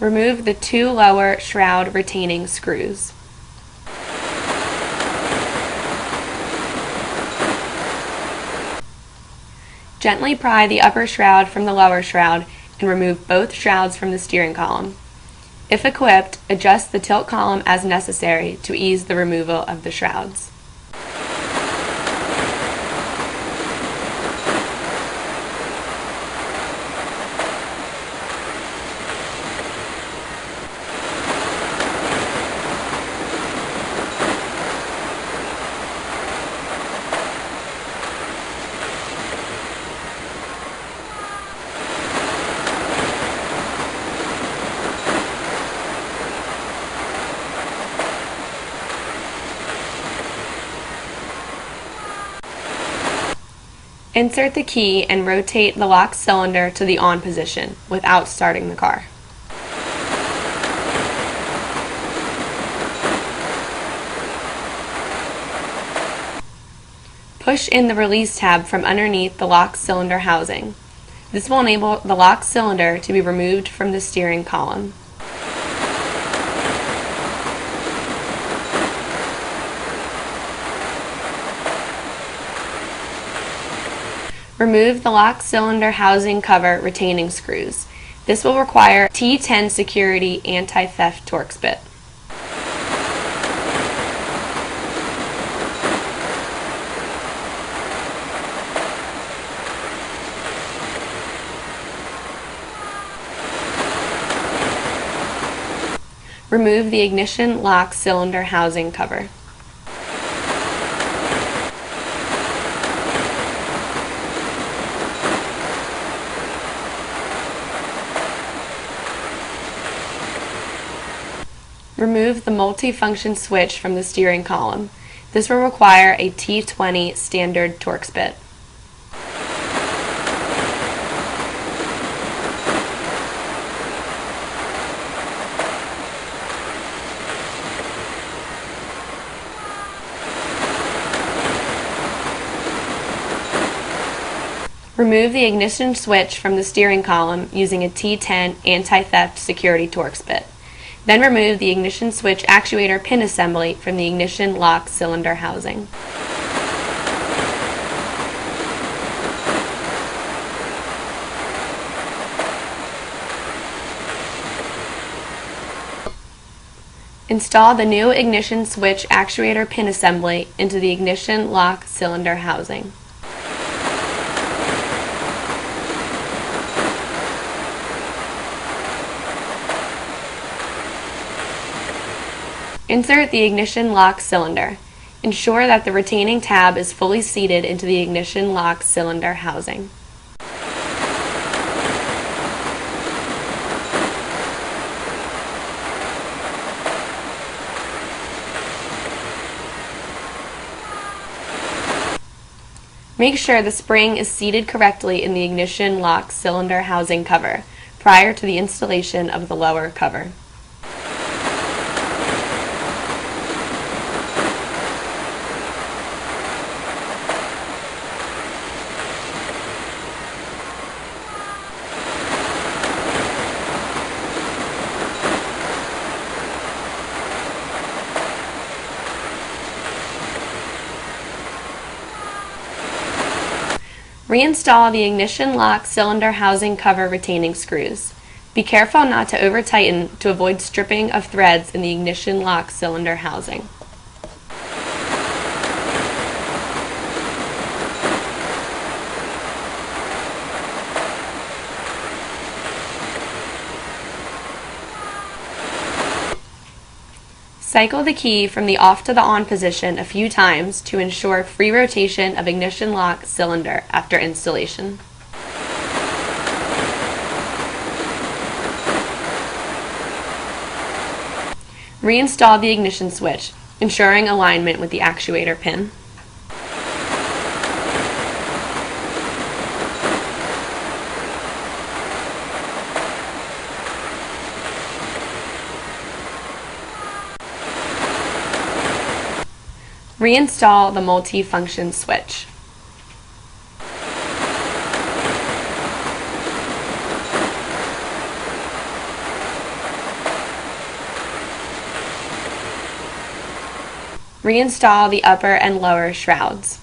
Remove the two lower shroud retaining screws. Gently pry the upper shroud from the lower shroud and remove both shrouds from the steering column. If equipped, adjust the tilt column as necessary to ease the removal of the shrouds. Insert the key and rotate the lock cylinder to the on position without starting the car. Push in the release tab from underneath the lock cylinder housing. This will enable the lock cylinder to be removed from the steering column. Remove the lock cylinder housing cover retaining screws. This will require T10 security anti-theft Torx bit. Remove the ignition lock cylinder housing cover. Remove the multi-function switch from the steering column. This will require a T20 standard Torx bit. Remove the ignition switch from the steering column using a T10 anti-theft security Torx bit. Then remove the ignition switch actuator pin assembly from the ignition lock cylinder housing. Install the new ignition switch actuator pin assembly into the ignition lock cylinder housing. Insert the ignition lock cylinder. Ensure that the retaining tab is fully seated into the ignition lock cylinder housing. Make sure the spring is seated correctly in the ignition lock cylinder housing cover prior to the installation of the lower cover. Reinstall the ignition lock cylinder housing cover retaining screws. Be careful not to over-tighten to avoid stripping of threads in the ignition lock cylinder housing. Cycle the key from the off to the on position a few times to ensure free rotation of ignition lock cylinder after installation. Reinstall the ignition switch, ensuring alignment with the actuator pin. Reinstall the multi-function switch. Reinstall the upper and lower shrouds.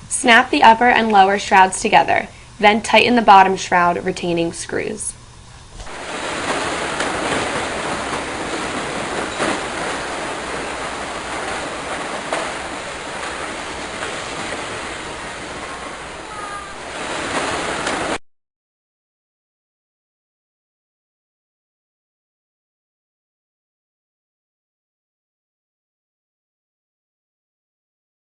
Snap the upper and lower shrouds together, then tighten the bottom shroud, retaining screws.